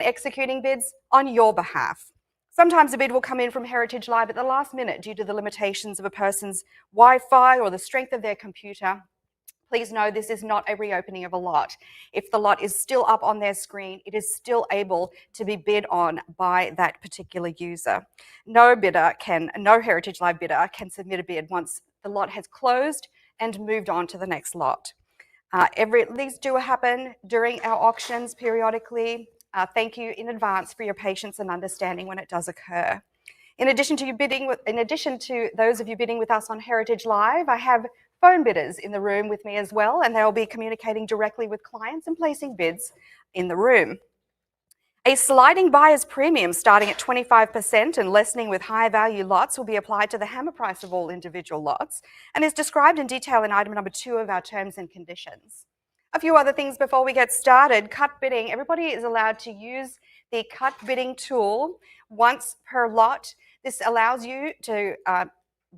executing bids on your behalf. Sometimes a bid will come in from Heritage Live at the last minute due to the limitations of a person's Wi-Fi or the strength of their computer. Please know this is not a reopening of a lot. If the lot is still up on their screen, it is still able to be bid on by that particular user. No Heritage Live bidder can submit a bid once the lot has closed and moved on to the next lot. These do happen during our auctions periodically. Thank you in advance for your patience and understanding when it does occur. In addition to those of you bidding with us on Heritage Live, I have phone bidders in the room with me as well, and they'll be communicating directly with clients and placing bids in the room. A sliding buyer's premium starting at 25% and lessening with higher value lots will be applied to the hammer price of all individual lots and is described in detail in item number 2 of our terms and conditions. A few other things before we get started. Cut bidding. Everybody is allowed to use the cut bidding tool once per lot. This allows you to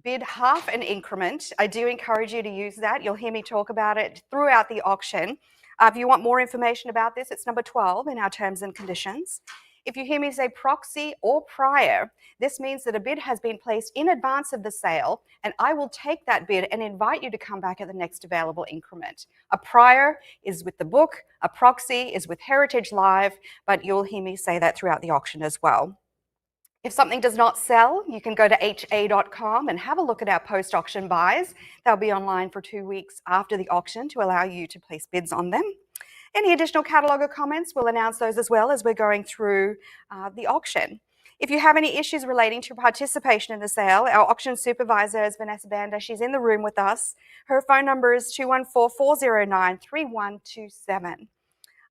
bid half an increment. I do encourage you to use that. You'll hear me talk about it throughout the auction. If you want more information about this, it's number 12 in our terms and conditions. If you hear me say proxy or prior, this means that a bid has been placed in advance of the sale, and I will take that bid and invite you to come back at the next available increment. A prior is with the book, a proxy is with Heritage Live, but you'll hear me say that throughout the auction as well. If something does not sell, you can go to ha.com and have a look at our post-auction buys. They'll be online for 2 weeks after the auction to allow you to place bids on them. Any additional catalogue or comments, we'll announce those as well as we're going through the auction. If you have any issues relating to participation in the sale, our auction supervisor is Vanessa Banda. She's in the room with us. Her phone number is 214-409-3127.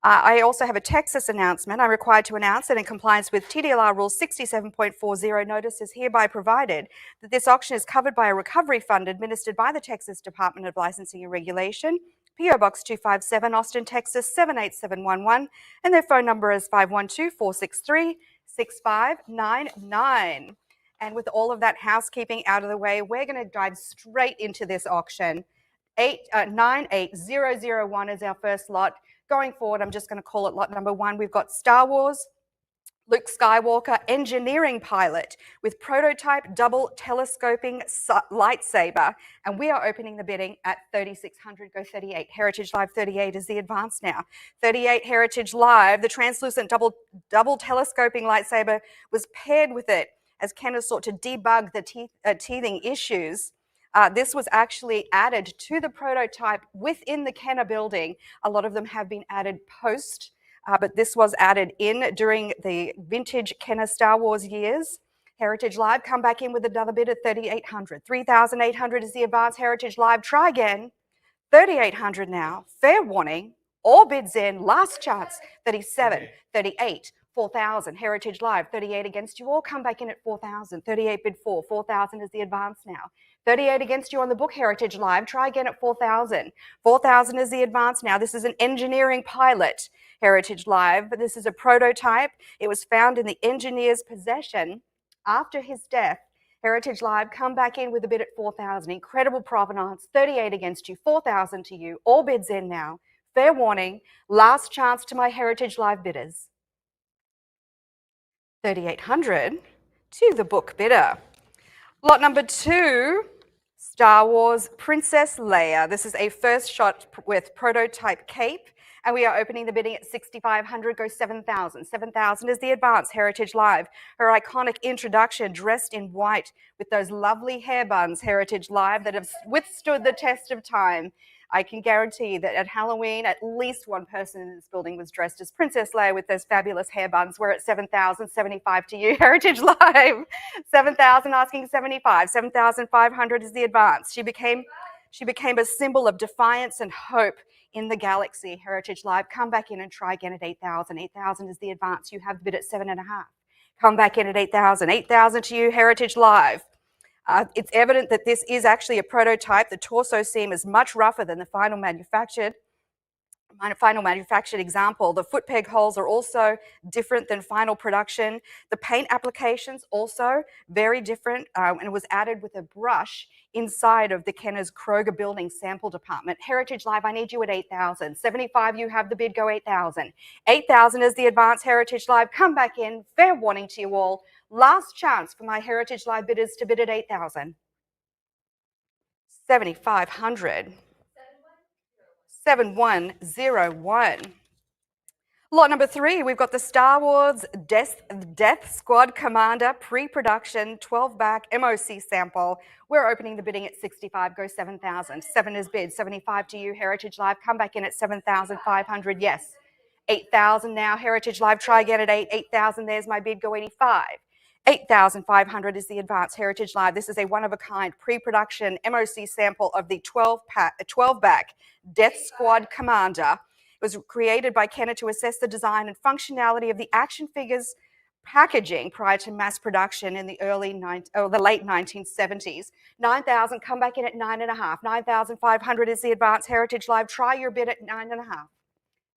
I also have a Texas announcement. I'm required to announce that in compliance with TDLR Rule 67.40, notice is hereby provided that this auction is covered by a recovery fund administered by the Texas Department of Licensing and Regulation, PO Box 257, Austin, Texas 78711, and their phone number is 512-463-6599. And with all of that housekeeping out of the way, we're going to dive straight into this auction. 98001 is our first lot. Going forward, I'm just going to call it lot number 1. We've got Star Wars, Luke Skywalker engineering pilot with prototype double telescoping lightsaber, and we are opening the bidding at 3,600. Go 38. Heritage Live 38 is the advance now. 38 Heritage Live. The translucent double telescoping lightsaber was paired with it as Ken has sought to debug the teething issues. This was actually added to the prototype within the Kenner building. A lot of them have been added post, but this was added in during the vintage Kenner Star Wars years. Heritage Live, come back in with another bid at 3,800. 3,800 is the advance. Heritage Live, try again. 3,800 now. Fair warning. All bids in. Last chance. 37, 38, 4,000. Heritage Live, 38 against you. All come back in at 4,000. 38 bid 4. 4,000 is the advance now. 38 against you on the book, Heritage Live. Try again at 4,000. 4,000 is the advance now. This is an engineering pilot, Heritage Live, but this is a prototype. It was found in the engineer's possession after his death. Heritage Live, come back in with a bid at 4,000. Incredible provenance. 38 against you, 4,000 to you. All bids in now. Fair warning. Last chance to my Heritage Live bidders. 3,800 to the book bidder. Lot number 2, Star Wars Princess Leia. This is a first shot with prototype cape, and we are opening the bidding at 6,500. Go 7,000. 7,000 is the advance. Heritage Live. Her iconic introduction, dressed in white with those lovely hair buns, Heritage Live, that have withstood the test of time. I can guarantee that at Halloween, at least one person in this building was dressed as Princess Leia with those fabulous hair buns. We're at 7,000, 75 to you, Heritage Live. 7,000 asking 75. 7,500 is the advance. She became a symbol of defiance and hope in the galaxy, Heritage Live. Come back in and try again at 8,000. 8,000 is the advance. You have bid at 7.5. Come back in at 8,000. 8,000 to you, Heritage Live. It's evident that this is actually a prototype. The torso seam is much rougher than the final manufactured. final manufactured example. The foot peg holes are also different than final production. The paint applications also very different, and it was added with a brush inside of the Kenner's Kroger building sample department. Heritage Live, I need you at 8,000. 75, you have the bid, go 8,000. 8,000 is the advance. Heritage Live, come back in. Fair warning to you all. Last chance for my Heritage Live bidders to bid at 8,000. 7,500. 7101. Lot number 3, we've got the Star Wars Death Squad Commander pre-production 12-back MOC sample. We're opening the bidding at 65, go 7,000. 7 is bid, 75 to you, Heritage Live. Come back in at 7,500, yes. 8,000 now, Heritage Live. Try again at 8. 8,000, there's my bid, go 85. 8,500 is the advanced Heritage Live. This is a one-of-a-kind pre-production MOC sample of the 12-back Death Squad Commander. It was created by Kenner to assess the design and functionality of the action figures packaging prior to mass production in the late 1970s. 9,000, come back in at 9.5. 9,500 is the advanced Heritage Live. Try your bid at 9.5.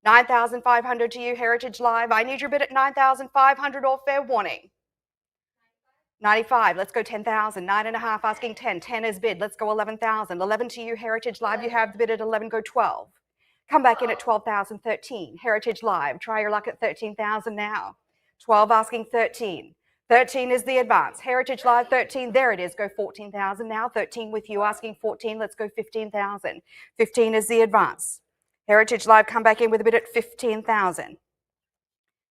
9,500 to you, Heritage Live. I need your bid at 9,500 or fair warning. 95, let's go 10,000. 9.5, asking 10. 10 is bid, let's go 11,000. 11 to you, Heritage Live. You have the bid at 11, go 12. Come back in at 12,000. 13, Heritage Live. Try your luck at 13,000 now. 12 asking 13. 13 is the advance. Heritage Live, 13, there it is, go 14,000 now. 13 with you, asking 14, let's go 15,000. 15 is the advance. Heritage Live, come back in with a bid at 15,000.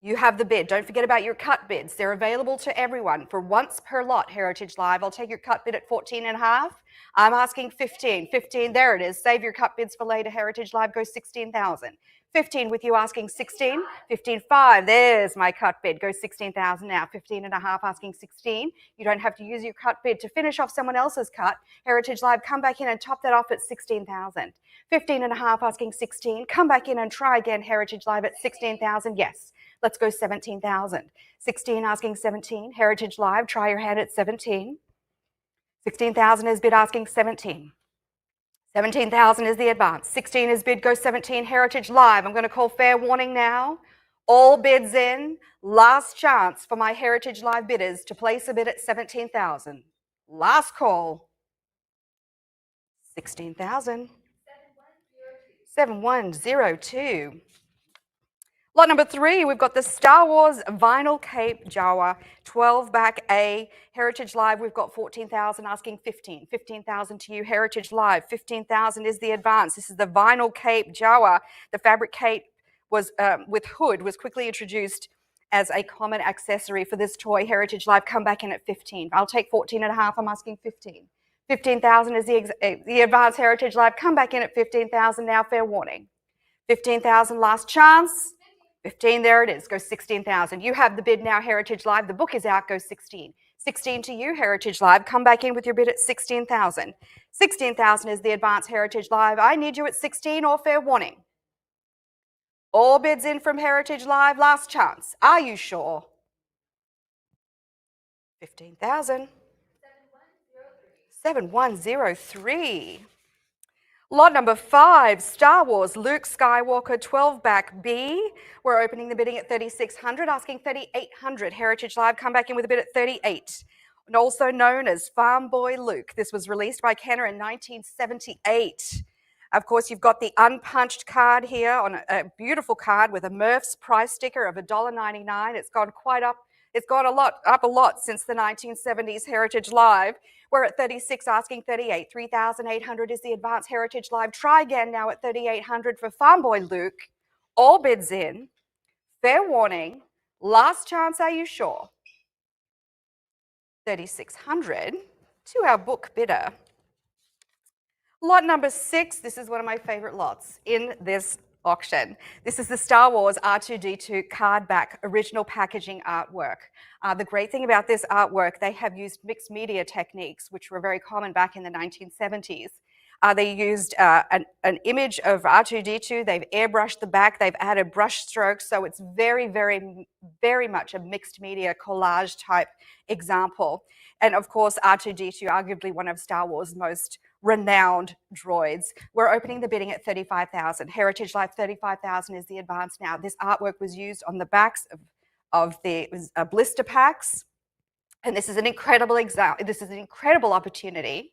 You have the bid. Don't forget about your cut bids. They're available to everyone for once per lot, Heritage Live. I'll take your cut bid at 14.5. I'm asking 15. 15, there it is. Save your cut bids for later, Heritage Live. Go 16,000. 15 with you asking 16. 15.5, there's my cut bid. Go 16,000 now. 15.5 asking 16. You don't have to use your cut bid to finish off someone else's cut. Heritage Live, come back in and top that off at 16,000. 15.5 asking 16. Come back in and try again, Heritage Live, at 16,000. Yes. Let's go 17,000. 16 asking 17. Heritage Live, try your hand at 17. 16,000 is bid asking 17. 17,000 is the advance. 16 is bid, go 17. Heritage Live, I'm going to call fair warning now. All bids in. Last chance for my Heritage Live bidders to place a bid at 17,000. Last call. 16,000. 7102. Lot number 3, we've got the Star Wars Vinyl Cape Jawa 12-back A. Heritage Live, we've got 14,000 asking 15. 15,000 to you, Heritage Live. 15,000 is the advance. This is the Vinyl Cape Jawa. The fabric cape was with hood was quickly introduced as a common accessory for this toy. Heritage Live, come back in at 15. I'll take 14.5. I'm asking 15. 15,000 is the advance. Heritage Live, come back in at 15,000 now. Fair warning. 15,000, last chance. 15, there it is, go 16,000. You have the bid now, Heritage Live. The book is out, go 16. 16 to you, Heritage Live. Come back in with your bid at 16,000. 16,000 is the advance, Heritage Live. I need you at 16 or fair warning. All bids in from Heritage Live, last chance. Are you sure? 15,000. 7103. Lot number 5, Star Wars Luke Skywalker 12-back B. We're opening the bidding at 3,600, asking 3,800. Heritage Live, come back in with a bid at 38. And also known as Farm Boy Luke. This was released by Kenner in 1978. Of course, you've got the unpunched card here on a beautiful card with a Murph's price sticker of $1.99. It's gone quite up. It's gone up a lot since the 1970s Heritage Live. We're at 36, asking 38. 3,800 is the advanced Heritage Live. Try again now at 3,800 for Farm Boy Luke. All bids in. Fair warning. Last chance, are you sure? 3,600 to our book bidder. Lot number 6, this is one of my favorite lots in this auction. This is the Star Wars R2-D2 card back original packaging artwork. The great thing about this artwork, they have used mixed media techniques, which were very common back in the 1970s. They used an image of R2-D2, they've airbrushed the back, they've added brush strokes, so it's very, very, very much a mixed media collage type example. And of course, R2-D2, arguably one of Star Wars' most renowned droids. We're opening the bidding at 35,000. Heritage Live 35,000 is the advance now. This artwork was used on the backs of the blister packs, and this is an incredible example. This is an incredible opportunity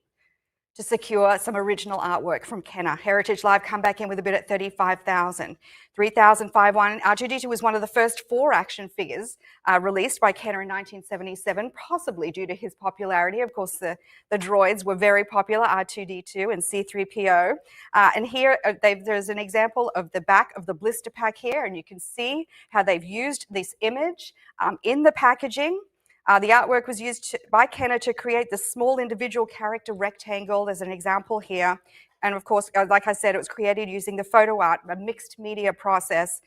to secure some original artwork from Kenner. Heritage Live come back in with a bid at 35,000. 3,501. R2-D2 was one of the first 4 action figures released by Kenner in 1977, possibly due to his popularity. Of course, the droids were very popular, R2-D2 and C-3PO. And here there's an example of the back of the blister pack here, and you can see how they've used this image in the packaging. The artwork was used by Kenner to create the small individual character rectangle. There's an example here. And of course, like I said, it was created using the photo art, a mixed media process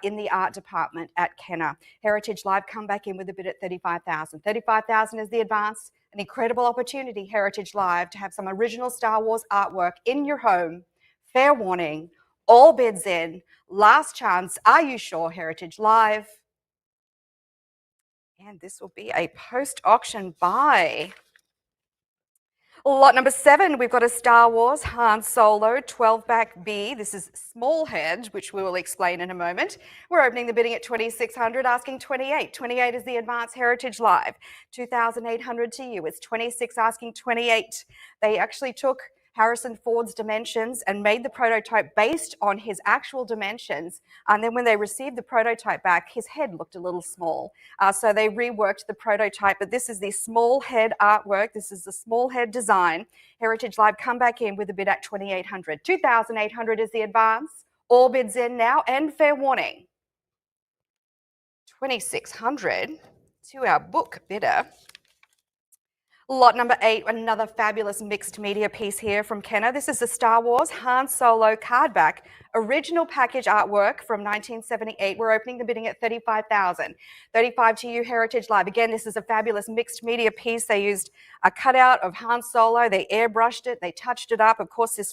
in the art department at Kenner. Heritage Live come back in with a bid at 35,000. 35,000 is the advance. An incredible opportunity, Heritage Live, to have some original Star Wars artwork in your home. Fair warning, all bids in. Last chance, are you sure, Heritage Live? And this will be a post-auction buy. Lot number 7, we've got a Star Wars Han Solo 12-back B. This is small head, which we will explain in a moment. We're opening the bidding at 2,600, asking 28. 28 is the advance. Heritage Live. 2,800 to you. It's 26 asking 28. They actually took Harrison Ford's dimensions and made the prototype based on his actual dimensions. And then when they received the prototype back, his head looked a little small. So they reworked the prototype, but this is the small head artwork. This is the small head design. Heritage Live come back in with a bid at 2,800. 2,800 is the advance. All bids in now, and fair warning. 2,600 to our book bidder. Lot number 8, another fabulous mixed media piece here from Kenner. This is the Star Wars Han Solo cardback, original package artwork from 1978. We're opening the bidding at 35,000. 35 to you, Heritage Live. Again, this is a fabulous mixed media piece. They used a cutout of Han Solo. They airbrushed it. They touched it up. Of course, this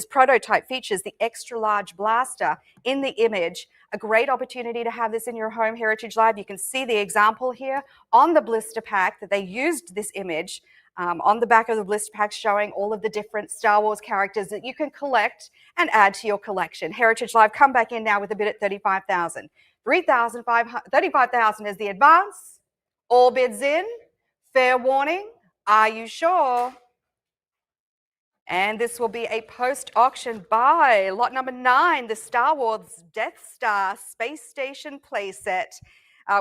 prototype features the extra large blaster in the image. A great opportunity to have this in your home, Heritage Live. You can see the example here on the blister pack that they used this image on the back of the blister pack, showing all of the different Star Wars characters that you can collect and add to your collection. Heritage Live come back in now with a bid at 35,000. 35,000 is the advance. All bids in. Fair warning. Are you sure? And this will be a post-auction buy. Lot number 9, the Star Wars Death Star Space Station playset.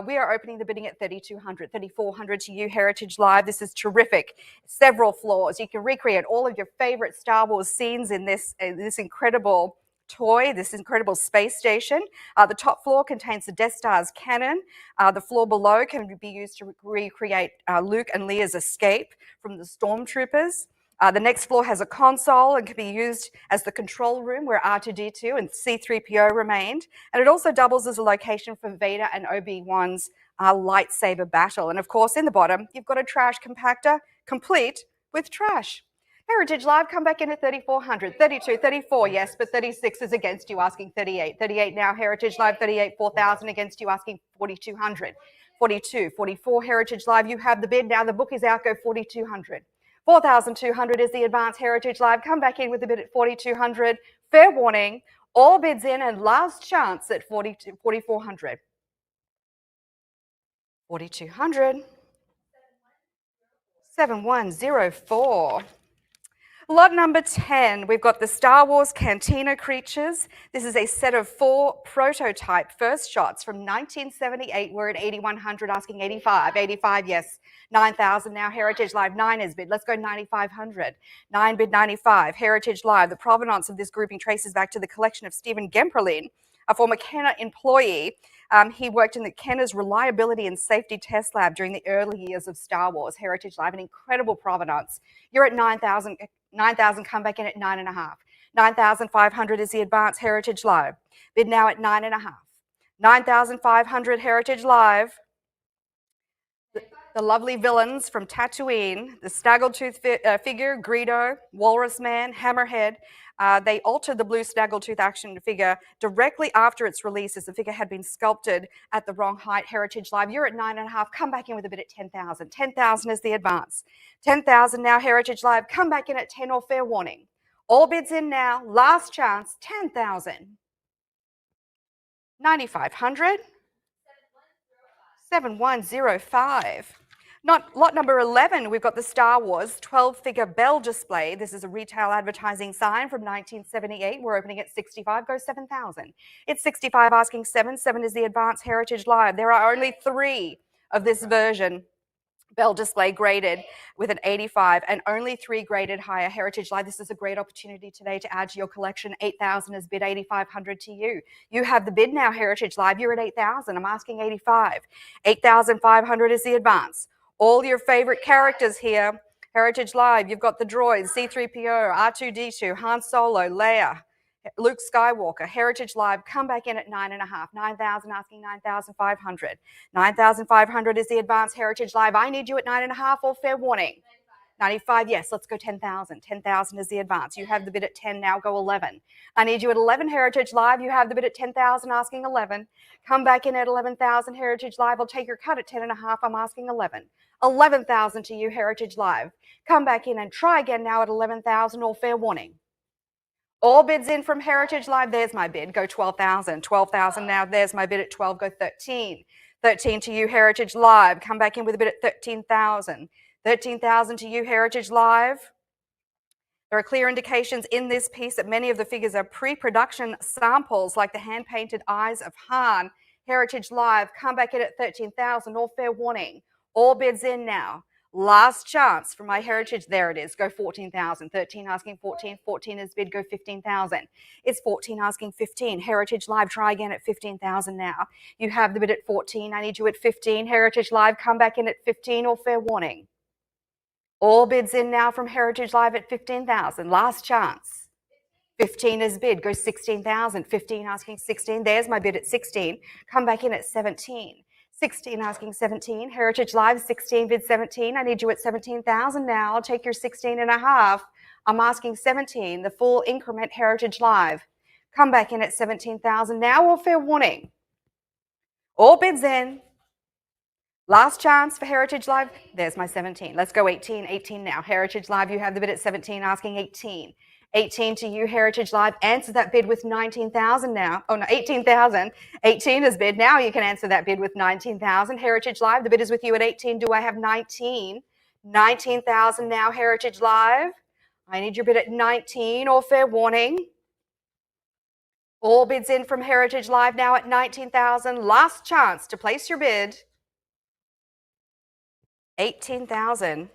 We are opening the bidding at 3,200, 3,400 to you, Heritage Live. This is terrific. Several floors. You can recreate all of your favorite Star Wars scenes in this incredible toy, this incredible space station. The top floor contains the Death Star's cannon. The floor below can be used to recreate Luke and Leia's escape from the stormtroopers. The next floor has a console and can be used as the control room where R2-D2 and C-3PO remained. And it also doubles as a location for Vader and Obi-Wan's lightsaber battle. And of course, in the bottom, you've got a trash compactor complete with trash. Heritage Live come back in at 3,400, 32, 34, yes, but 36 is against you, asking 38. 38 now, Heritage Live, 38, 4,000 against you, asking 4,200. 42, 44, Heritage Live, you have the bid. Now the book is out, go 4,200. 4,200 is the advance. Heritage Live come back in with a bid at 4,200. Fair warning, all bids in, and last chance at 4,400. 4,200. 7104. Lot number 10, we've got the Star Wars Cantina Creatures. This is a set of 4 prototype first shots from 1978. We're at 8,100, asking 85. 85, yes. 9,000 now. Heritage Live, 9 is bid. Let's go 9,500. 9 bid 95. Heritage Live, the provenance of this grouping traces back to the collection of Stephen Gemperlin, a former Kenner employee. He worked in the Kenner's reliability and safety test lab during the early years of Star Wars. Heritage Live, an incredible provenance. You're at 9,000. 9,000, come back in at 9.5. 9,500 is the advance. Heritage Live. Bid now at 9.5. 9,500 Heritage Live. The lovely villains from Tatooine, the snaggletooth figure, Greedo, Walrus Man, Hammerhead. They altered the blue snaggletooth action figure directly after its release, as the figure had been sculpted at the wrong height. Heritage Live, you're at 9.5. Come back in with a bid at 10,000. 10,000 is the advance. 10,000 now. Heritage Live, come back in at 10 or fair warning. All bids in now. Last chance. 10,000. 9,500. 7105. Lot number 11, we've got the Star Wars 12-figure Bell display. This is a retail advertising sign from 1978. We're opening at 65. Go 7,000. It's 65 asking 7. 7 is the Advanced Heritage Live. There are only 3 of this version. Bell display graded with an 85 and only 3 graded higher. Heritage Live, this is a great opportunity today to add to your collection. 8,000 is bid, 8,500 to you. You have the bid now, Heritage Live. You're at 8,000. I'm asking 85. 8,500 is the advance. All your favorite characters here. Heritage Live, you've got the droids, C-3PO, R2-D2, Han Solo, Leia, Luke Skywalker. Heritage Live, come back in at 9.5. 9,000 asking 9,500. 9,500 is the Advanced Heritage Live. I need you at 9.5 or fair warning. 95, yes, let's go 10,000. 10,000 is the advance. You have the bid at 10 now, go 11. I need you at 11, Heritage Live. You have the bid at 10,000, asking 11. Come back in at 11,000, Heritage Live. I'll take your cut at 10.5. I'm asking 11. 11,000 to you, Heritage Live. Come back in and try again now at 11,000 or fair warning. All bids in from Heritage Live. There's my bid. Go 12,000. 12,000 now. There's my bid at 12. Go 13. 13 to you, Heritage Live. Come back in with a bid at 13,000. 13,000 to you, Heritage Live. There are clear indications in this piece that many of the figures are pre-production samples, like the hand-painted eyes of Han. Heritage Live, come back in at 13,000. All fair warning. All bids in now. Last chance for my Heritage. There it is. Go 14,000. 13 asking 14. 14 is bid. Go 15,000. It's 14 asking 15. Heritage Live, try again at 15,000 now. You have the bid at 14. I need you at 15. Heritage Live, come back in at 15 or fair warning. All bids in now from Heritage Live at 15,000. Last chance. 15 is bid. Go 16,000. 15 asking 16. There's my bid at 16. Come back in at 17. 16 asking 17. Heritage Live, 16 bid 17. I need you at 17,000 now. I'll take your 16.5. I'm asking 17. The full increment, Heritage Live. Come back in at 17,000 now or fair warning. All bids in. Last chance for Heritage Live. There's my 17. Let's go 18. 18 now. Heritage Live, you have the bid at 17, asking 18. 18 to you, Heritage Live. Answer that bid with 19,000 now. Oh, no, 18,000. 18 is bid. Now you can answer that bid with 19,000. Heritage Live, the bid is with you at 18. Do I have 19? 19,000 now, Heritage Live. I need your bid at 19 or fair warning. All bids in from Heritage Live now at 19,000. Last chance to place your bid. 18,000.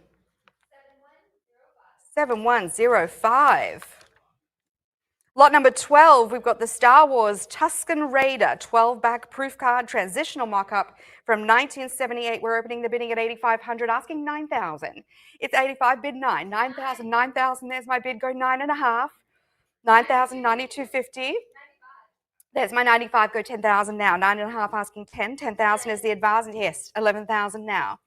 7105. Lot number 12, we've got the Star Wars Tusken Raider 12-back proof card transitional mock-up from 1978. We're opening the bidding at 8,500, asking 9,000. It's 85, bid 9. 9,000, 9,000, there's my bid, go 9.5. 9,000, 92.50. There's my 95, go 10,000 now. 9.5 asking 10. 10,000 is the advance, yes, 11,000 now.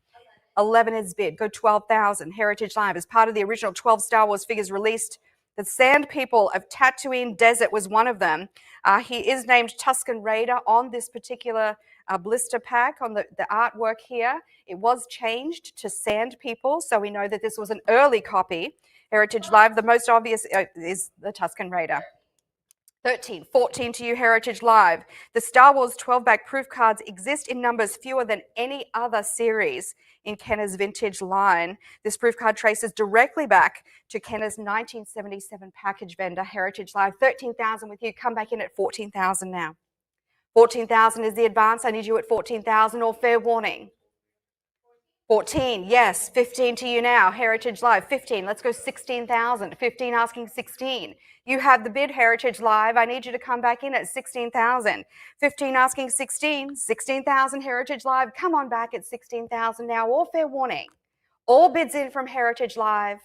11 is bid, go 12,000. Heritage Live, as part of the original 12 Star Wars figures released, the Sand People of Tatooine Desert was one of them. He is named Tusken Raider on this particular blister pack, on the artwork here. It was changed to Sand People, so we know that this was an early copy. Heritage Live, the most obvious is the Tusken Raider. 13, 14 to you, Heritage Live. The Star Wars 12-back proof cards exist in numbers fewer than any other series in Kenner's vintage line. This proof card traces directly back to Kenner's 1977 package vendor, Heritage Live. 13,000 with you. Come back in at 14,000 now. 14,000 is the advance. I need you at 14,000 or fair warning. 14, yes. 15 to you now. Heritage Live, 15. Let's go 16,000. 15 asking 16. You have the bid, Heritage Live. I need you to come back in at 16,000. 15 asking 16. 16,000, Heritage Live. Come on back at 16,000 now, or fair warning. All bids in from Heritage Live.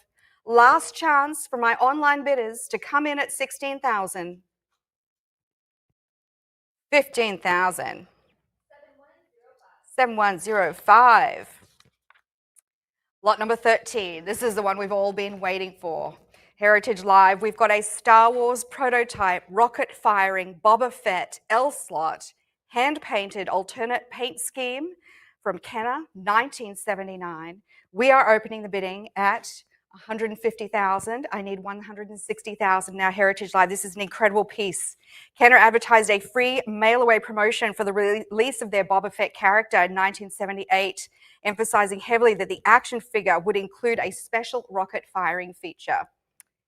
Last chance for my online bidders to come in at 16,000. 15,000. 7105. Lot number 13. This is the one we've all been waiting for. Heritage Live. We've got a Star Wars prototype, rocket-firing Boba Fett L-slot, hand-painted alternate paint scheme from Kenner, 1979. We are opening the bidding at 150,000. I need 160,000 now. Heritage Live. This is an incredible piece. Kenner advertised a free mail-away promotion for the release of their Boba Fett character in 1978, emphasizing heavily that the action figure would include a special rocket firing feature.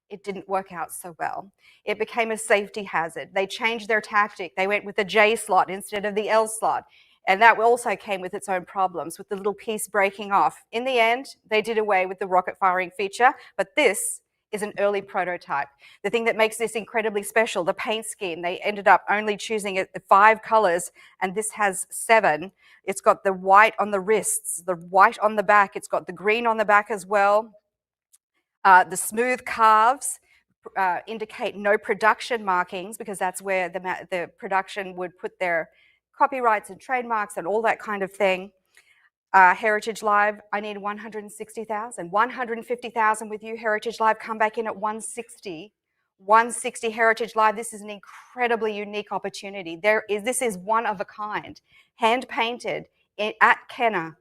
It didn't work out so well. It became a safety hazard. They changed their tactic. They went with the J slot instead of the L slot. And that also came with its own problems, with the little piece breaking off. In the end, they did away with the rocket firing feature, but this is an early prototype. The thing that makes this incredibly special, the paint scheme, they ended up only choosing 5 colors, and this has 7. It's got the white on the wrists, the white on the back. It's got the green on the back as well. The smooth calves indicate no production markings, because that's where the production would put their copyrights and trademarks and all that kind of thing. Heritage Live, I need 160,000. 150,000 with you, Heritage Live. Come back in at 160. 160 Heritage Live. This is an incredibly unique opportunity. This is one of a kind, hand painted at Kenner.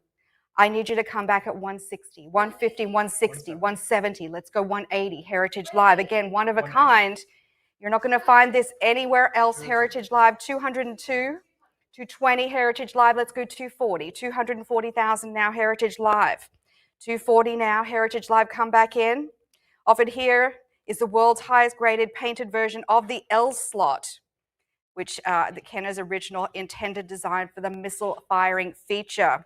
I need you to come back at 160, 150, 160, 170. Let's go 180 Heritage Live. Again, one of a kind. You're not going to find this anywhere else. Heritage Live. 202. 220 Heritage Live. Let's go 240. 240,000 now, Heritage Live. 240 now, Heritage Live. Come back in. Offered here is the world's highest graded painted version of the L slot, which the Kenner's original intended design for the missile firing feature.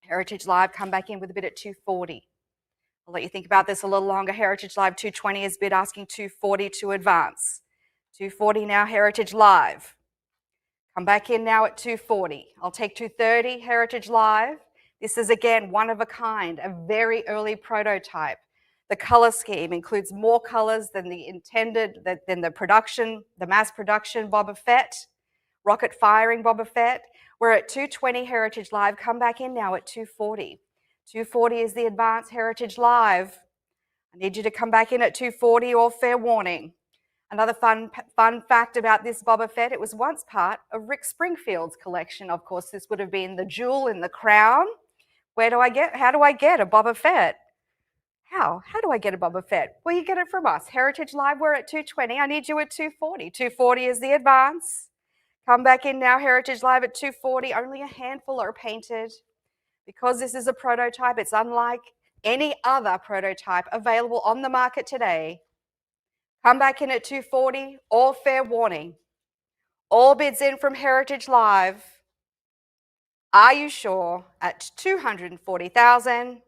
Heritage Live, come back in with a bid at 240. I'll let you think about this a little longer. Heritage Live 220 is bid, asking 240 to advance. 240 now, Heritage Live. Come back in now at 240. I'll take 230, Heritage Live. This is, again, one of a kind, a very early prototype. The color scheme includes more colors than the intended, than the mass production Boba Fett, rocket firing Boba Fett. We're at 220 Heritage Live. Come back in now at 240. 240 is the advanced Heritage Live. I need you to come back in at 240 or fair warning. Another fun fact about this Boba Fett, it was once part of Rick Springfield's collection. Of course, this would have been the jewel in the crown. How do I get a Boba Fett? How do I get a Boba Fett? Well, you get it from us. Heritage Live, we're at 220. I need you at 240. 240 is the advance. Come back in now, Heritage Live at 240. Only a handful are painted. Because this is a prototype, it's unlike any other prototype available on the market today. Come back in at 240 or fair warning. All bids in from Heritage Live. Are you sure? At 240,000.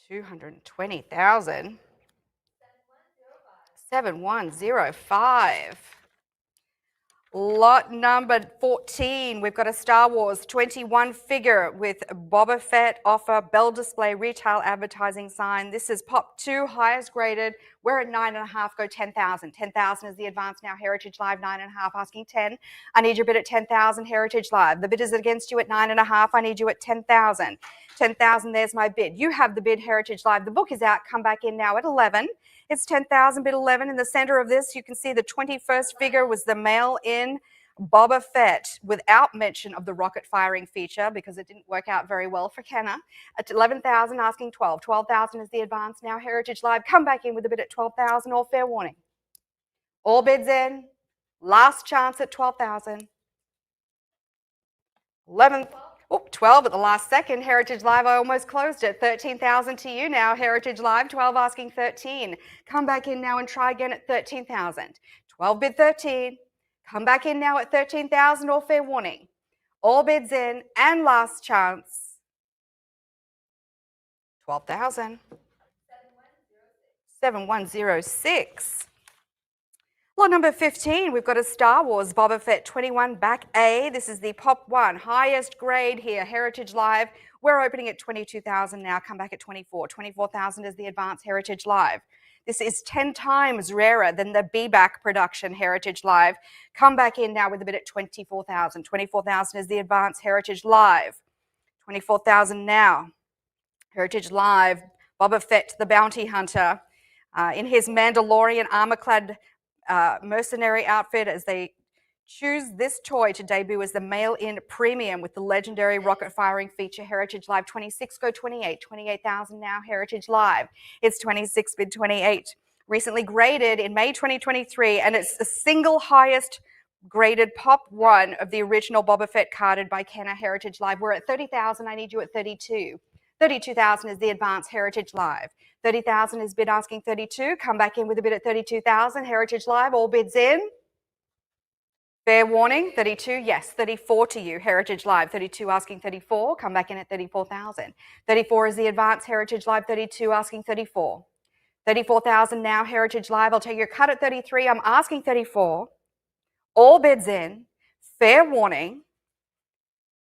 220,000. 7105. Lot number 14, we've got a Star Wars 21 figure with Boba Fett offer, bell display, retail advertising sign. This is Pop 2, highest graded. We're at 9.5, go 10,000. 10,000 is the advance now, Heritage Live, 9.5, asking 10. I need your bid at 10,000, Heritage Live. The bid is against you at 9.5, I need you at 10,000. 10,000, there's my bid. You have the bid, Heritage Live. The book is out, come back in now at 11. It's 10,000, bid 11. In the center of this, you can see the 21st figure was the mail-in Boba Fett, without mention of the rocket firing feature, because it didn't work out very well for Kenner. At 11,000, asking 12. 12,000 is the advance now. Heritage Live, come back in with a bid at 12,000 or fair warning. All bids in. Last chance at 12,000. 11. Oh, 12 at the last second. Heritage Live, I almost closed it. 13,000 to you now, Heritage Live. 12 asking 13. Come back in now and try again at 13,000. 12 bid 13. Come back in now at 13,000 or fair warning. All bids in and last chance. 12,000. 7106. Lot number 15, we've got a Star Wars Boba Fett 21 back A. This is the Pop 1, highest grade here, Heritage Live. We're opening at 22,000 now, come back at 24. 24,000 is the advanced Heritage Live. This is 10 times rarer than the B-back production Heritage Live. Come back in now with a bid at 24,000. 24,000 is the advanced Heritage Live. 24,000 now. Heritage Live, Boba Fett, the bounty hunter, in his Mandalorian armor-clad mercenary outfit as they choose this toy to debut as the mail-in premium with the legendary rocket-firing feature. Heritage Live 26, go 28, 28,000 now. Heritage Live, it's 26 bid 28. Recently graded in May 2023, and it's the single highest graded Pop 1 of the original Boba Fett carded by Kenner. Heritage Live, we're at 30,000, I need you at 32. 32,000 is the Advanced Heritage Live. 30,000 is bid asking 32. Come back in with a bid at 32,000. Heritage Live, all bids in. Fair warning, 32, yes, 34 to you. Heritage Live, 32 asking 34. Come back in at 34,000. 34 is the Advanced Heritage Live. 32 asking 34. 34,000 now. Heritage Live, I'll take your cut at 33. I'm asking 34. All bids in. Fair warning.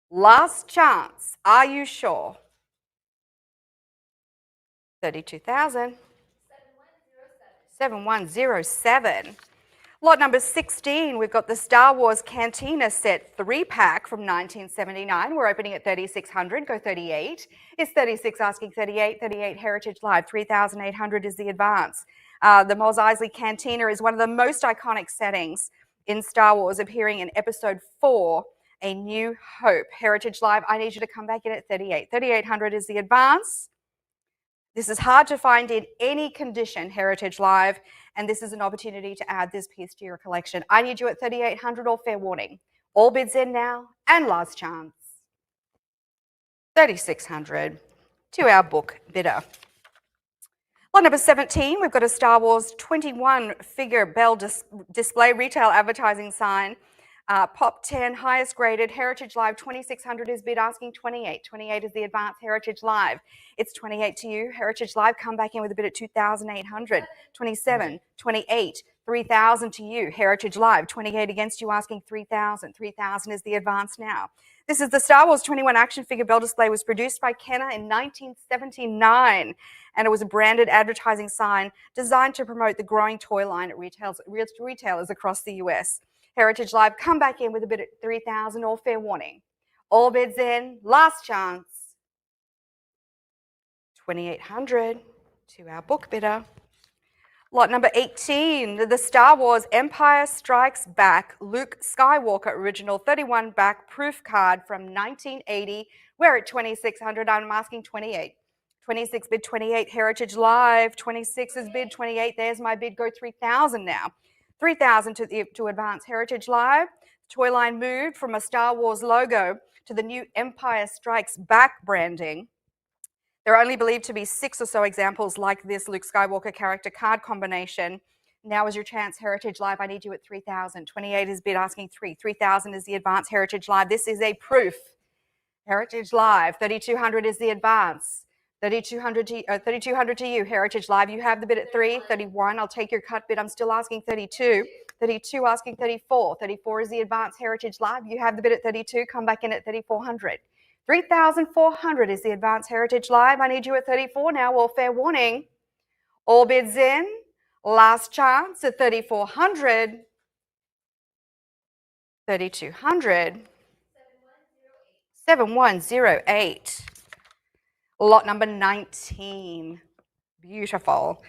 Last chance. Are you sure? 32,000. 7107. Lot number 16, we've got the Star Wars Cantina set 3-pack from 1979. We're opening at 3,600, go 38. It's 36 asking 38, 38 Heritage Live, 3,800 is the advance. The Mos Eisley Cantina is one of the most iconic settings in Star Wars, appearing in Episode 4, A New Hope. Heritage Live, I need you to come back in at 38. 3,800 is the advance. This is hard to find in any condition, Heritage Live, and this is an opportunity to add this piece to your collection. I need you at 3,800 or fair warning. All bids in now, and last chance. 3,600 to our book bidder. Lot number 17, we've got a Star Wars 21 figure Bell display retail advertising sign. Pop 10, highest graded. Heritage Live, 2,600 is bid asking 28. 28 is the Advanced Heritage Live. It's 28 to you. Heritage Live, come back in with a bid at 2,800. 27, 28, 3,000 to you. Heritage Live, 28 against you, asking 3,000. 3,000 is the Advanced now. This is the Star Wars 21 action figure Bell display. Was produced by Kenner in 1979, and it was a branded advertising sign designed to promote the growing toy line at retailers across the US. Heritage Live, come back in with a bid at 3,000 or fair warning. All bids in, last chance. 2,800 to our book bidder. Lot number 18, the Star Wars Empire Strikes Back Luke Skywalker original 31 back proof card from 1980. We're at 2,600, I'm asking 28. 26 bid 28, Heritage Live, 26 is bid 28, there's my bid, go 3,000 now. 3,000 to Advance Heritage Live. Toy line moved from a Star Wars logo to the new Empire Strikes Back branding. There are only believed to be 6 or so examples like this Luke Skywalker character card combination. Now is your chance, Heritage Live. I need you at 3,000. 28 is bid asking 3. 3,000 is the Advance Heritage Live. This is a proof. Heritage Live. 3,200 is the Advance. 3,200 to you, Heritage Live. You have the bid at 3. 31, I'll take your cut bid. I'm still asking 32. 32 asking 34. 34 is the Advanced Heritage Live. You have the bid at 32. Come back in at 3,400. 3,400 is the Advanced Heritage Live. I need you at 34 now, or fair warning. All bids in. Last chance at 3,400. 3,200. 7108. Lot number 19. Beautiful.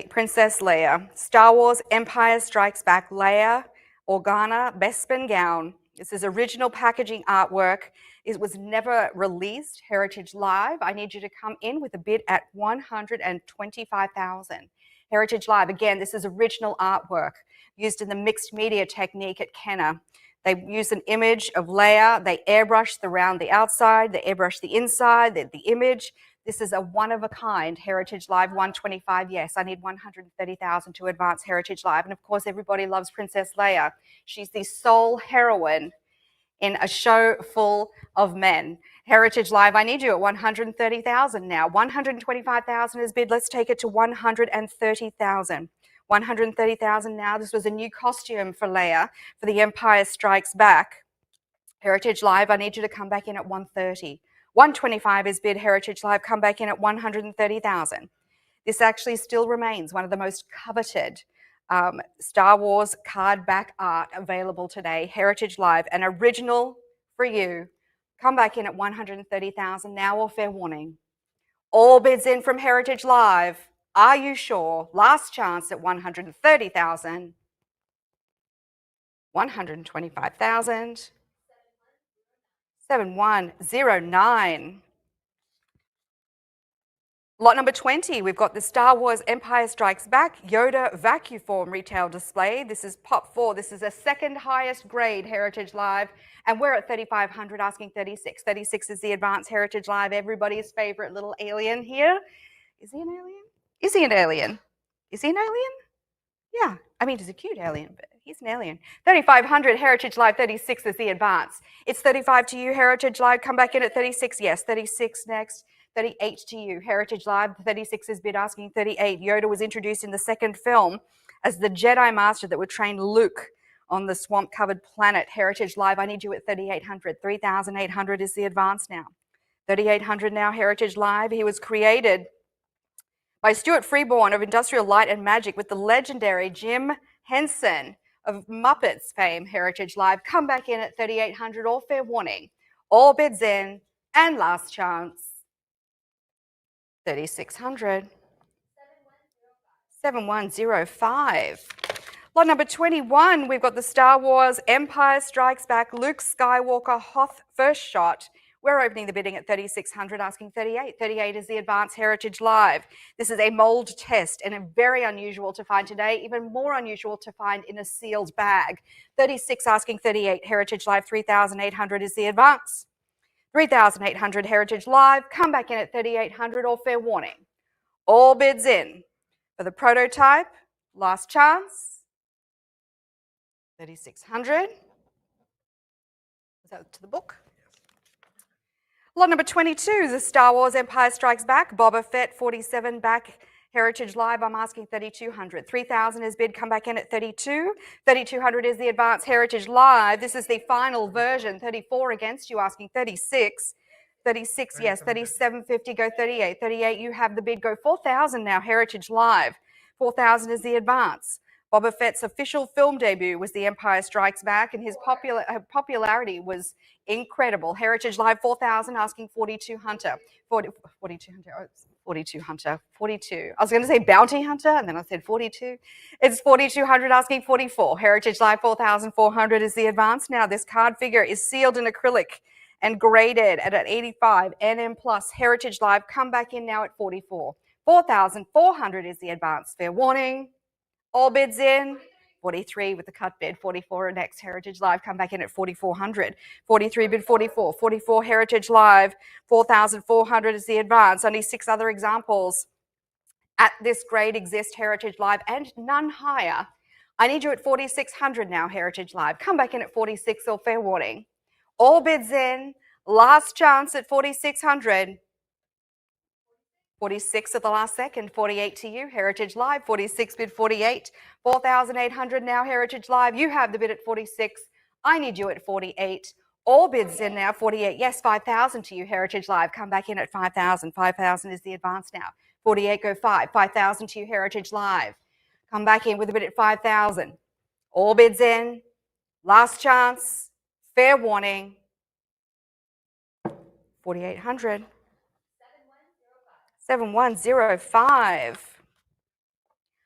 Princess Leia. Star Wars Empire Strikes Back Leia Organa Bespin gown. This is original packaging artwork. It was never released. Heritage Live. I need you to come in with a bid at 125,000. Heritage Live. Again, this is original artwork used in the mixed media technique at Kenner. They use an image of Leia. They airbrush around the outside. They airbrush the inside, the image. This is a one-of-a-kind Heritage Live 125. Yes, I need 130,000 to Advance Heritage Live. And of course, everybody loves Princess Leia. She's the sole heroine in a show full of men. Heritage Live, I need you at 130,000 now. 125,000 is bid. Let's take it to 130,000. 130,000 now. This was a new costume for Leia for The Empire Strikes Back. Heritage Live, I need you to come back in at 130. 125 is bid. Heritage Live, come back in at 130,000. This actually still remains one of the most coveted Star Wars card back art available today. Heritage Live, an original for you. Come back in at 130,000 now, or fair warning. All bids in from Heritage Live. Are you sure? Last chance at 130,000. 125,000. 7109. Lot number 20, we've got the Star Wars Empire Strikes Back Yoda Vacuform retail display. This is Pop 4. This is a second highest grade Heritage Live, and we're at 3,500 asking 36. 36 is the advanced Heritage Live, everybody's favorite little alien here. Is he an alien? Is he an alien? Is he an alien? Yeah, I mean, he's a cute alien, but he's an alien. 3,500 Heritage Live, 36 is the advance. It's 35 to you, Heritage Live. Come back in at 36. Yes, 36 next. 38 to you, Heritage Live. 36 is bid asking 38. Yoda was introduced in the second film as the Jedi Master that would train Luke on the swamp-covered planet. Heritage Live, I need you at 3,800. 3,800 is the advance now. 3,800 now, Heritage Live. He was created by Stuart Freeborn of Industrial Light and Magic with the legendary Jim Henson of Muppets fame. Heritage Live, come back in at 3,800, all fair warning. All bids in, and last chance. 3,600. 7105. Lot number 21, we've got the Star Wars Empire Strikes Back Luke Skywalker Hoth first shot. We're opening the bidding at 3,600, asking 38. 38 is the advanced Heritage Live. This is a mold test and very unusual to find today, even more unusual to find in a sealed bag. 36 asking 38, Heritage Live, 3,800 is the advance. 3,800 Heritage Live, come back in at 3,800, or fair warning. All bids in for the prototype, last chance, 3,600. Is that to the book? Lot number 22, the Star Wars Empire Strikes Back, Boba Fett 47 back, Heritage Live, I'm asking 3,200. 3,000 is bid, come back in at 32. 3,200 is the advanced Heritage Live. This is the final version. 34 against you, asking 36. 36, yes, 3,750, go 38. 38, you have the bid, go 4,000 now, Heritage Live. 4,000 is the advance. Boba Fett's official film debut was The Empire Strikes Back, and his popularity was incredible. Heritage Live, 4,000, asking 42 Hunter. 42 Hunter, oh, 42 Hunter, 42. I was going to say Bounty Hunter, and then I said 42. It's 4,200, asking 44. Heritage Live, 4,400 is the advance. Now, this card figure is sealed in acrylic and graded at an 85 NM+. Heritage Live, come back in now at 44. 4,400 is the advance. Fair warning. All bids in. 43 with the cut bid. 44 next. Heritage Live, come back in at 4,400. 43 bid 44. 44 Heritage Live. 4,400 is the advance. Only 6 other examples at this grade exist, Heritage Live, and none higher. I need you at 4,600 now, Heritage Live. Come back in at 46, or fair warning. All bids in. Last chance at 4,600. 46 at the last second, 48 to you, Heritage Live, 46 bid 48, 4,800 now, Heritage Live, you have the bid at 46, I need you at 48, all bids in now, 48, yes, 5,000 to you, Heritage Live, come back in at 5,000, 5,000 is the advance now, 48 go 5, 5,000 to you, Heritage Live, come back in with a bid at 5,000, all bids in, last chance, fair warning, 4,800. 7105.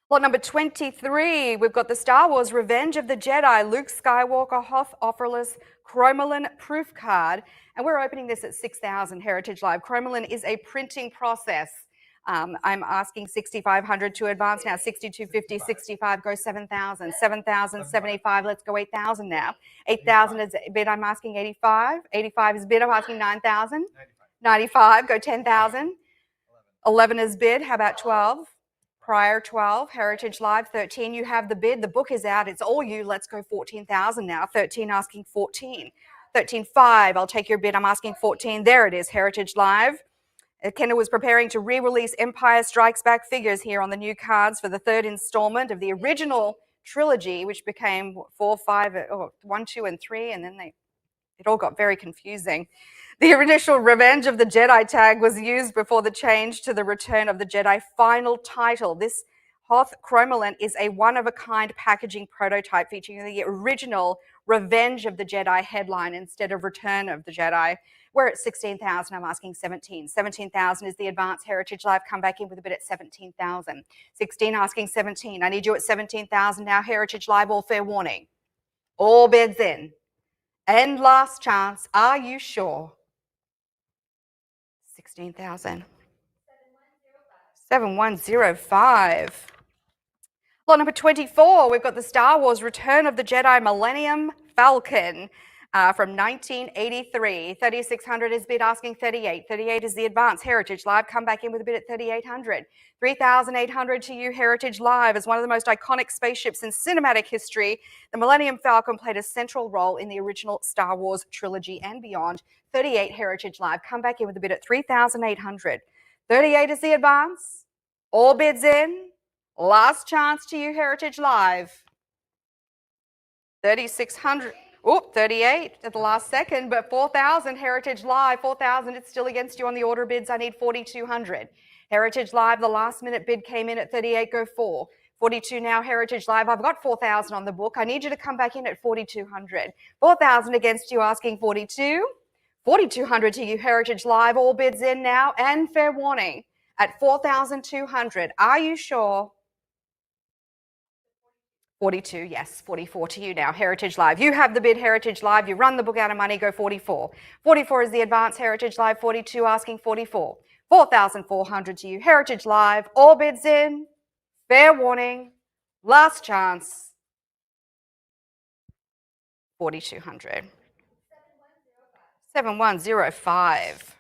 Lot number 23, we've got the Star Wars Revenge of the Jedi Luke Skywalker Hoth Offerless Chromalin Proof Card, and we're opening this at 6,000, Heritage Live. Chromalin is a printing process. I'm asking 6,500 to advance now, 6,250, 65, go 7,000, 7,000, 75, let's go 8,000 now. 8,000 is bid, I'm asking 85, 85 is bid, I'm asking 9,000, 95, go 10,000. 11 is bid, how about 12? Prior 12, Heritage Live, 13, you have the bid, the book is out, it's all you, let's go 14,000 now, 13 asking 14, 13.5, I'll take your bid, I'm asking 14, there it is, Heritage Live. Kenner was preparing to re-release Empire Strikes Back figures here on the new cards for the 3rd installment of the original trilogy, which became 4, 5, 1, 2, and 3, and then it all got very confusing. The initial Revenge of the Jedi tag was used before the change to the Return of the Jedi final title. This Hoth Chromalin is a one-of-a-kind packaging prototype featuring the original Revenge of the Jedi headline instead of Return of the Jedi. We're at 16,000. I'm asking 17. 17,000 is the Advanced Heritage Live. Come back in with a bid at 17,000. 16 asking 17. I need you at 17,000 now. Heritage Live, all fair warning. All bids in. And last chance. Are you sure? 16,000. 7105. Lot number 24, we've got the Star Wars Return of the Jedi Millennium Falcon from 1983. 3,600 is bid asking 38. 38 is the Advanced Heritage Live. Come back in with a bid at 3,800. 3,800 to you, Heritage Live. As one of the most iconic spaceships in cinematic history, the Millennium Falcon played a central role in the original Star Wars trilogy and beyond. 38 Heritage Live. Come back in with a bid at 3,800. 38 is the Advance. All bids in. Last chance to you, Heritage Live. 3,600. Oh, 38 at the last second, but 4,000 Heritage Live. 4,000, it's still against you on the order bids. I need 4,200. Heritage Live, the last minute bid came in at 38, go 4. 42 now, Heritage Live. I've got 4,000 on the book. I need you to come back in at 4,200. 4,000 against you, asking 42. 4,200 to you, Heritage Live. All bids in now, and fair warning at 4,200. Are you sure? 42, yes, 44 to you now, Heritage Live. You have the bid, Heritage Live. You run the book out of money, go 44. 44 is the Advanced Heritage Live, 42 asking 44. 4,400 to you, Heritage Live. All bids in, fair warning, last chance, 4,200. 7105.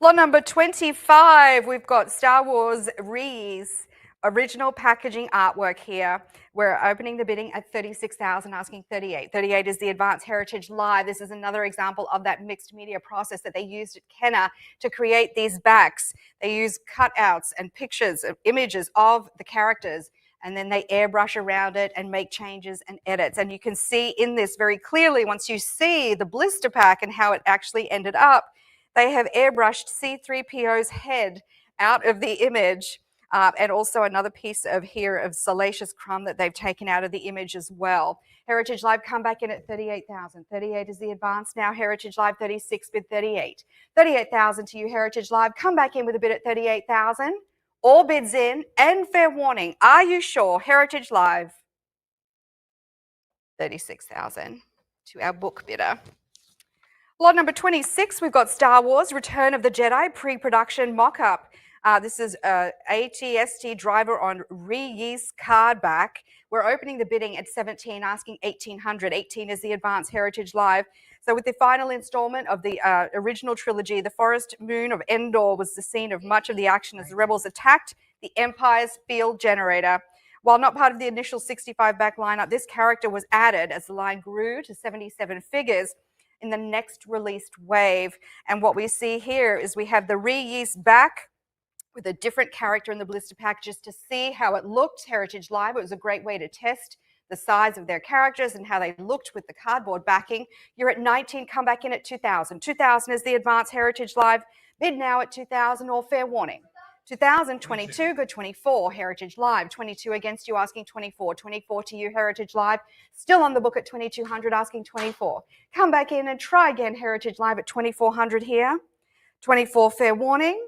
Lot number 25, we've got Star Wars Reese original packaging artwork here. We're opening the bidding at 36,000, asking 38. 38 is the Advanced Heritage Live. This is another example of that mixed media process that they used at Kenner to create these backs. They use cutouts and pictures of images of the characters, and then they airbrush around it and make changes and edits. And you can see in this very clearly, once you see the blister pack and how it actually ended up, they have airbrushed C-3PO's head out of the image. And also another piece of here of Salacious Crumb that they've taken out of the image as well. Heritage Live, come back in at 38,000. 38 is the Advanced now. Heritage Live, 36 bid 38. 38,000 to you, Heritage Live. Come back in with a bid at 38,000. All bids in, and fair warning. Are you sure? Heritage Live, 36,000 to our book bidder. Lot number 26, we've got Star Wars Return of the Jedi pre-production mock-up. This is ATST driver on Reese card back. We're opening the bidding at 17, asking 1,800. 18 is the Advanced Heritage Live. So with the final installment of the original trilogy, the forest moon of Endor was the scene of much of the action as the rebels attacked the Empire's field generator. While not part of the initial 65 back lineup, this character was added as the line grew to 77 figures in the next released wave. And what we see here is we have the Reese back with a different character in the blister pack just to see how it looked. Heritage Live, it was a great way to test the size of their characters and how they looked with the cardboard backing. You're at 19, come back in at 2,000. 2,000 is the Advanced Heritage Live. Bid now at 2,000 or fair warning. 2,000, 22, good 24, Heritage Live. 22 against you, asking 24. 24 to you, Heritage Live. Still on the book at 2,200, asking 24. Come back in and try again, Heritage Live at 2,400 here. 24, fair warning.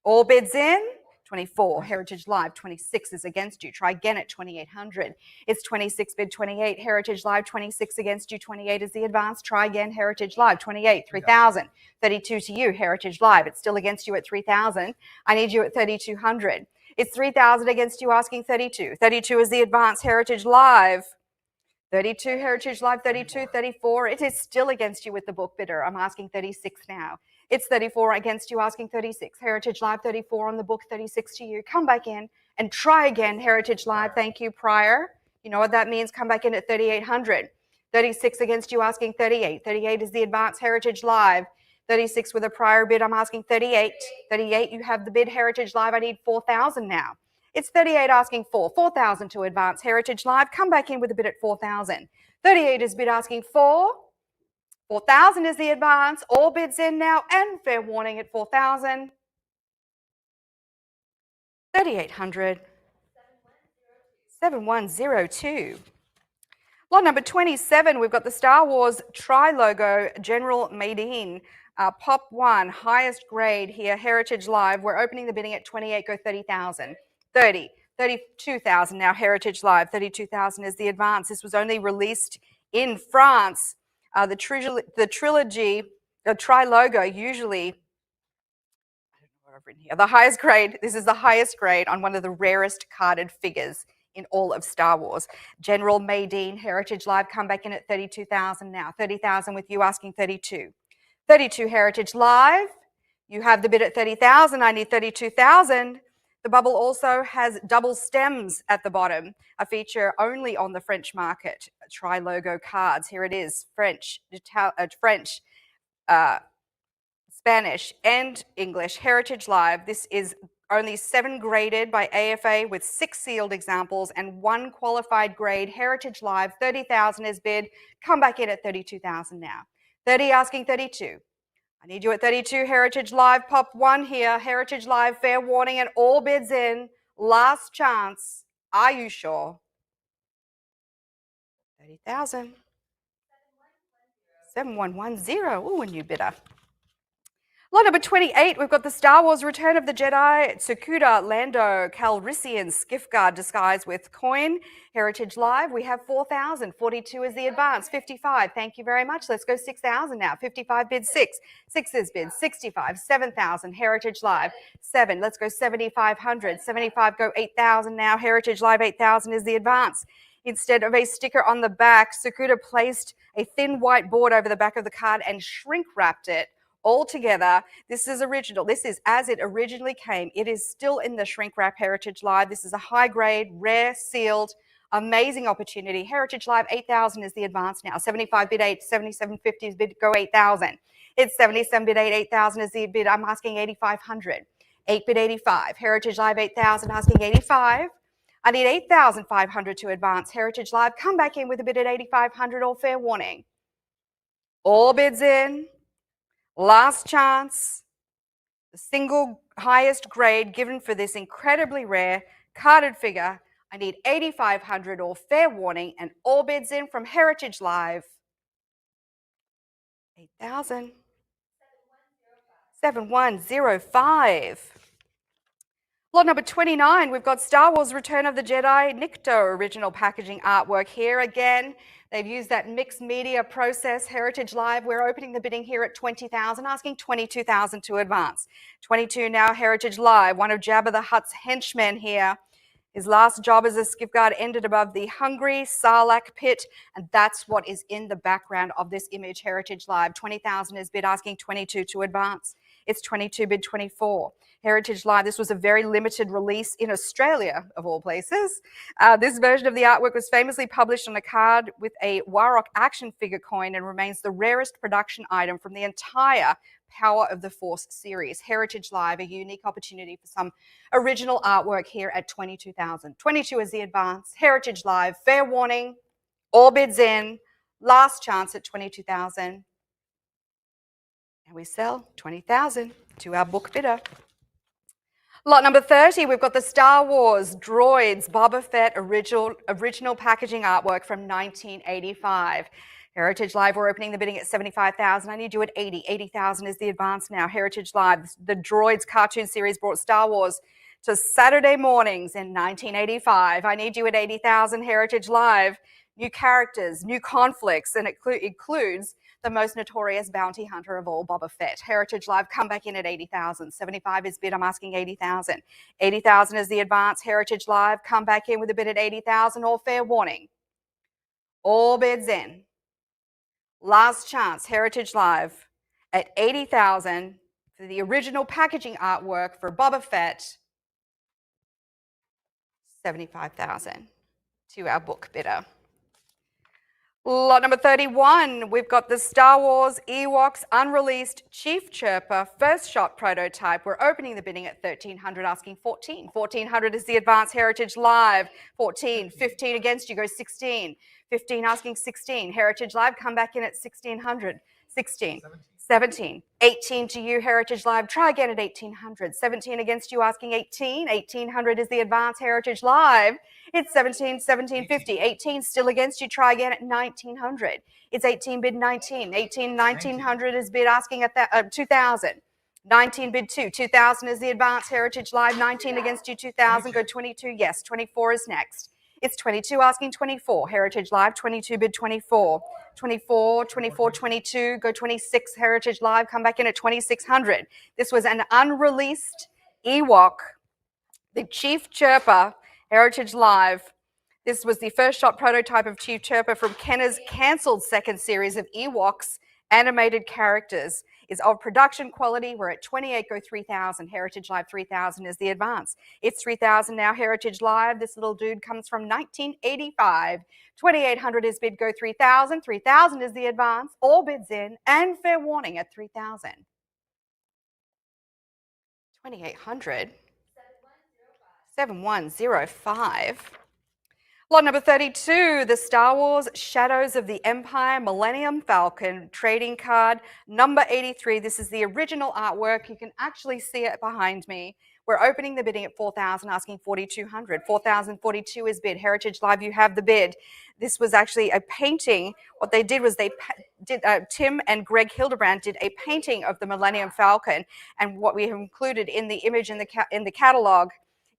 All bids in. 24, Heritage Live. 26 is against you. Try again at 2,800. It's 26 bid 28, Heritage Live. 26 against you. 28 is the Advanced. Try again, Heritage Live. 28, 3,000. 32 to you, Heritage Live. It's still against you at 3,000. I need you at 3,200. It's 3,000 against you, asking 32. 32 is the Advanced Heritage Live. 32, Heritage Live, 32, 34. It is still against you with the book bidder. I'm asking 36 now. It's 34 against you, asking 36. Heritage Live, 34 on the book, 36 to you. Come back in and try again, Heritage Live. Thank you, Prior. You know what that means. Come back in at 3,800. 36 against you, asking 38. 38 is the Advanced Heritage Live. 36 with a prior bid. I'm asking 38. 38, you have the bid, Heritage Live. I need 4,000 now. It's 38 asking 4. 4,000 to Advanced Heritage Live. Come back in with a bid at 4,000. 38 is bid asking 4. 4,000 is the Advance. All bids in now, and fair warning at 4,000. 3,800. 7102. Lot number 27, we've got the Star Wars Tri-Logo General Made-in. Pop 1, highest grade here, Heritage Live. We're opening the bidding at 28, go 30,000. 30, 32,000 now, Heritage Live. 32,000 is the advance. This was only released in France. The trilogy, the Tri-Logo, usually, I don't know what I've written here, the highest grade, this is the highest grade on one of the rarest carded figures in all of Star Wars. General Made-in, Heritage Live, come back in at 32,000 now. 30,000 with you asking 32. 32 Heritage Live, you have the bid at 30,000, I need 32,000. The bubble also has double stems at the bottom, a feature only on the French market. Tri-logo cards, here it is, French, Spanish and English, Heritage Live. This is only 7 graded by AFA with 6 sealed examples and 1 qualified grade. Heritage Live, 30,000 is bid. Come back in at 32,000 now. 30 asking 32. I need you at 32, Heritage Live. Pop 1 here, Heritage Live, fair warning and all bids in. Last chance. Are you sure? 30,000. 7110. Ooh, a new bidder. Lot number 28, we've got the Star Wars Return of the Jedi, Tsukuda, Lando, Calrissian, Skiffguard disguised with coin. Heritage Live, we have 4,000. 42 is the advance. 55, thank you very much. Let's go 6,000 now. 55 bid 6. 6 is bid. 65, 7,000. Heritage Live, 7. Let's go 7,500. 75, go 8,000 now. Heritage Live, 8,000 is the advance. Instead of a sticker on the back, Tsukuda placed a thin white board over the back of the card and shrink wrapped it all together. This is original. This is as it originally came. It is still in the shrink wrap Heritage Live. This is a high grade, rare, sealed, amazing opportunity. Heritage Live, 8,000 is the advance now. 75 bid 8, 77.50 is bid, go 8,000. It's 77 bid 8, 8,000 is the bid. I'm asking 8,500. 8 bid 85. Heritage Live, 8,000, asking 85. I need 8,500 to advance. Heritage Live, come back in with a bid at 8,500, all fair warning. All bids in. Last chance, the single highest grade given for this incredibly rare carded figure. I need 8,500 or fair warning and all bids in from Heritage Live. 8,000. 7105. Lot number 29, we've got Star Wars Return of the Jedi Nikto original packaging artwork here again. They've used that mixed media process, Heritage Live. We're opening the bidding here at 20,000, asking 22,000 to advance. 22 now, Heritage Live. One of Jabba the Hutt's henchmen here. His last job as a skiffguard ended above the hungry Sarlacc pit, and that's what is in the background of this image, Heritage Live. 20,000 is bid, asking 22 to advance. It's 22 bid 24. Heritage Live, this was a very limited release in Australia, of all places. This version of the artwork was famously published on a card with a Warrock action figure coin and remains the rarest production item from the entire Power of the Force series. Heritage Live, a unique opportunity for some original artwork here at 22,000. 22 is the advance. Heritage Live, fair warning, all bids in, last chance at 22,000. And we sell 20,000 to our book bidder. Lot number 30, we've got the Star Wars Droids Boba Fett original packaging artwork from 1985. Heritage Live, we're opening the bidding at 75,000. I need you at 80. 80,000 is the advance now. Heritage Live, the Droids cartoon series brought Star Wars to Saturday mornings in 1985. I need you at 80,000. Heritage Live, new characters, new conflicts, and it includes the most notorious bounty hunter of all, Boba Fett. Heritage Live, come back in at 80,000. 75 is bid, I'm asking 80,000. 80,000 is the advance. Heritage Live, come back in with a bid at 80,000, all fair warning. All bids in. Last chance, Heritage Live at 80,000 for the original packaging artwork for Boba Fett. 75,000 to our book bidder. Lot number 31, we've got the Star Wars Ewoks Unreleased Chief Chirper First Shot prototype. We're opening the bidding at 1,300, asking 14. 1,400 is the advance. Heritage Live, 14. 15 against you, go 16. 15 asking 16. Heritage Live, come back in at 1,600. 16. 17. 18 to you, Heritage Live. Try again at 1800. 17 against you, asking 18. 1800 is the advance, Heritage Live. It's 17, 1750. 18 still against you. Try again at 1900. It's 18 bid 19. 18, 1900 is bid asking at 2000. 19 bid 2. 2000 is the advance, Heritage Live. 19 against you, 2000. Go 22. Yes, 24 is next. It's 22 asking 24. Heritage Live. 22 bid 24. 24, 24, 22, go 26, Heritage Live, come back in at 2600. This was an unreleased Ewok, the Chief Chirper, Heritage Live. This was the first shot prototype of Chief Chirper from Kenner's cancelled second series of Ewoks animated characters. Is of production quality. We're at 28, go 3000. Heritage Live 3000 is the advance. It's 3000 now, Heritage Live. This little dude comes from 1985. 2800 is bid, go 3000. 3000 is the advance. All bids in and fair warning at 3000. 2800. 7105. Lot number 32, the Star Wars Shadows of the Empire Millennium Falcon trading card, number 83. This is the original artwork. You can actually see it behind me. We're opening the bidding at 4,000, asking 4,200. 4,042 is bid. Heritage Live, you have the bid. This was actually a painting. What they did was Tim and Greg Hildebrand did a painting of the Millennium Falcon, and what we have included in the image in the catalog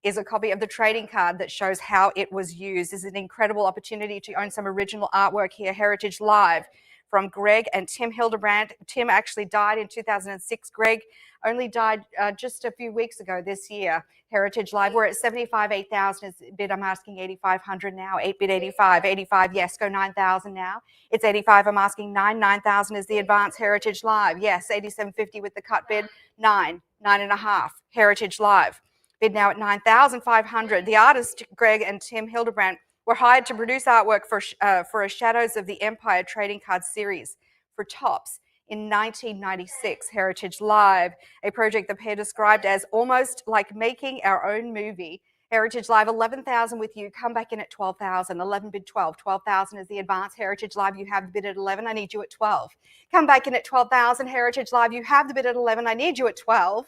is a copy of the trading card that shows how it was used. This is an incredible opportunity to own some original artwork here, Heritage Live, from Greg and Tim Hildebrand. Tim actually died in 2006. Greg only died just a few weeks ago this year. Heritage Live, we're at 75, 8,000 is bid. I'm asking 8,500 now. 8 bid 85. 85, yes, go 9,000 now. It's 85, I'm asking 9. 9,000 is the advance, Heritage Live. Yes, 87.50 with the cut bid. 9, 9.5, Heritage Live. Bid now at 9,500. The artists, Greg and Tim Hildebrand, were hired to produce artwork for a Shadows of the Empire trading card series for Topps in 1996. Heritage Live, a project the pair described as almost like making our own movie. Heritage Live, 11,000 with you. Come back in at 12,000. 11 bid 12. 12,000 is the advance. Heritage Live, you have the bid at 11. I need you at 12. Come back in at 12,000. Heritage Live, you have the bid at 11. I need you at 12.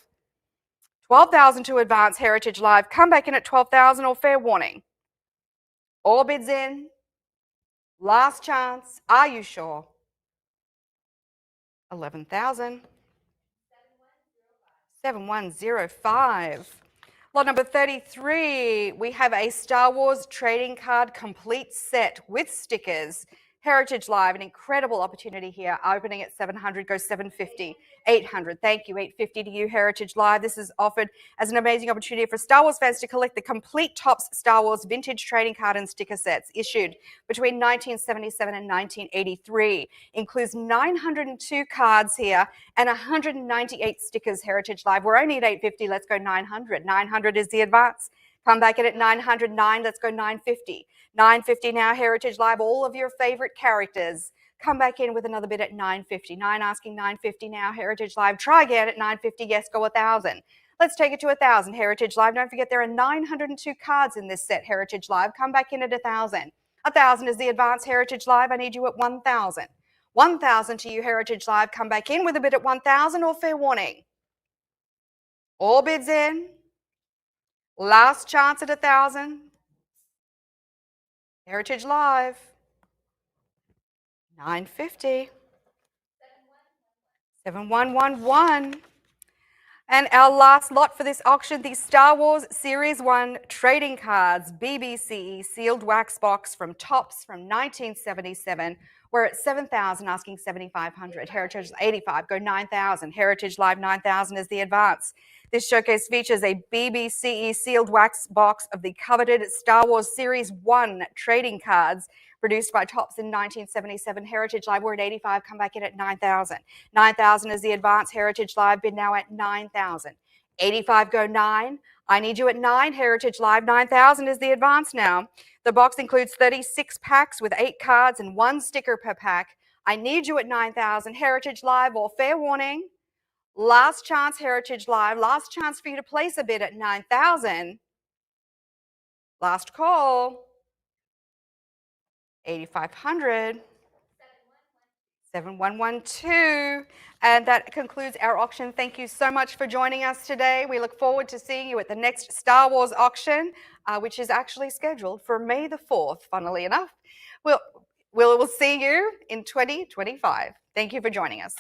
12,000 to advance, Heritage Live. Come back in at 12,000 or fair warning. All bids in. Last chance. Are you sure? 11,000. 7105. Lot number 33. We have a Star Wars trading card complete set with stickers. Heritage Live, an incredible opportunity here. Opening at 700, goes 750, 800. Thank you, 850 to you, Heritage Live. This is offered as an amazing opportunity for Star Wars fans to collect the complete Topps Star Wars vintage trading card and sticker sets issued between 1977 and 1983. Includes 902 cards here and 198 stickers, Heritage Live. We're only at 850. Let's go 900. 900 is the advance. Come back in at 909. Let's go 950. 950 now, Heritage Live. All of your favorite characters. Come back in with another bid at 950. 9 asking 950 now, Heritage Live. Try again at 950. Yes, go 1,000. Let's take it to 1,000, Heritage Live. Don't forget there are 902 cards in this set, Heritage Live. Come back in at 1,000. 1,000 is the advance, Heritage Live. I need you at 1,000. 1,000 to you, Heritage Live. Come back in with a bid at 1,000 or fair warning. All bids in. Last chance at 1,000. Heritage Live. 950. 7111. And our last lot for this auction, the Star Wars Series 1 trading cards, BBC sealed wax box from Topps from 1977. We're at 7,000, asking 7,500. Heritage 85, go 9,000. Heritage Live 9,000 is the advance. This showcase features a BBC sealed wax box of the coveted Star Wars Series 1 trading cards produced by Topps in 1977. Heritage Live, we're at 85, come back in at 9,000. 9,000 is the advance. Heritage Live bid now at 9,000. 85, go 9. I need you at 9. Heritage Live, 9,000 is the advance now. The box includes 36 packs with 8 cards and 1 sticker per pack. I need you at 9,000. Heritage Live, or fair warning. Last chance, Heritage Live. Last chance for you to place a bid at 9,000. Last call. 8,500. 7112. And that concludes our auction. Thank you so much for joining us today. We look forward to seeing you at the next Star Wars auction, which is actually scheduled for May the 4th, funnily enough. We'll see you in 2025. Thank you for joining us.